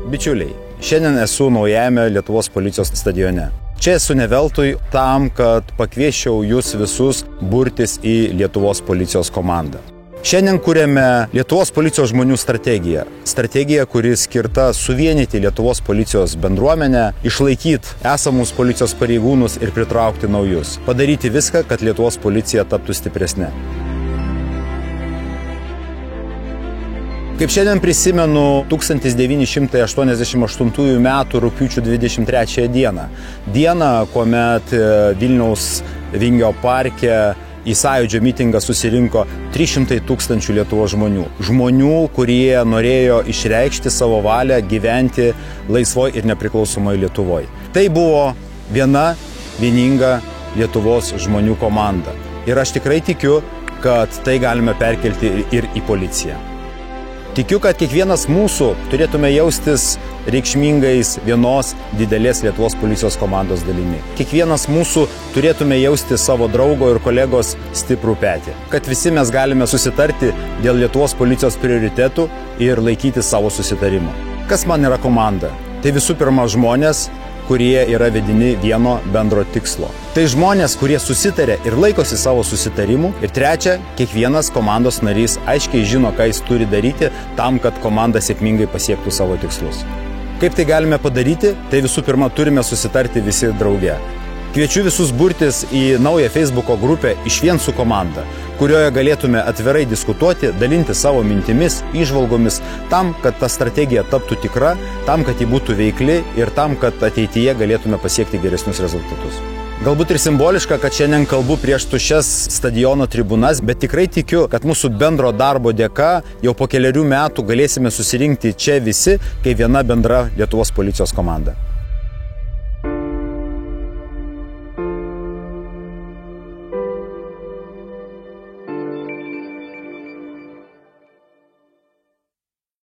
Bičiuliai, šiandien esu naujame Lietuvos policijos stadione. Čia esu ne veltui tam, kad pakviesčiau jūs visus burtis į Lietuvos policijos komandą. Šiandien kuriame Lietuvos policijos žmonių strategiją. Strategija, kuri skirta suvienyti Lietuvos policijos bendruomenę, išlaikyti esamus policijos pareigūnus ir pritraukti naujus. Padaryti viską, kad Lietuvos policija taptų stipresnė. Kaip šiandien prisimenu 1988 metų rugpjūčio 23 dieną. Dieną, kuomet Vilniaus Vingio parke į Sąjūdžio mitingą susirinko 300 000 Lietuvos žmonių. Žmonių, kurie norėjo išreikšti savo valią gyventi laisvoj ir nepriklausomoj Lietuvoj. Tai buvo vieninga Lietuvos žmonių komanda. Ir aš tikrai tikiu, kad tai galime perkelti ir į policiją. Tikiu, kad kiekvienas mūsų turėtume jaustis reikšmingais vienos didelės Lietuvos policijos komandos dalimi. Kiekvienas mūsų turėtume jausti savo draugo ir kolegos stiprų petį. Kad visi mes galime susitarti dėl Lietuvos policijos prioritetų ir laikyti savo susitarimų. Kas man yra komanda? Tai visų pirma žmonės, kurie yra vedini vieno bendro tikslo. Tai žmonės, kurie susitarė ir laikosi savo susitarimų. Ir trečia, kiekvienas komandos narys aiškiai žino, ką jis turi daryti tam, kad komanda sėkmingai pasiektų savo tikslus. Kaip tai galime padaryti? Tai visų pirma turime susitarti visi drauge. Kviečiu visus burtis į naują Facebooko grupę Išvien su komanda, kurioje galėtume atvirai diskutuoti, dalinti savo mintimis, įžvalgomis, tam, kad ta strategija taptų tikra, tam, kad ji būtų veikli ir tam, kad ateityje galėtume pasiekti geresnius rezultatus. Galbūt ir simboliška, kad šiandien kalbu prieš tuščias stadiono tribūnas, bet tikrai tikiu, kad mūsų bendro darbo dėka jau po keliarių metų galėsime susirinkti čia visi kaip viena bendra Lietuvos policijos komanda.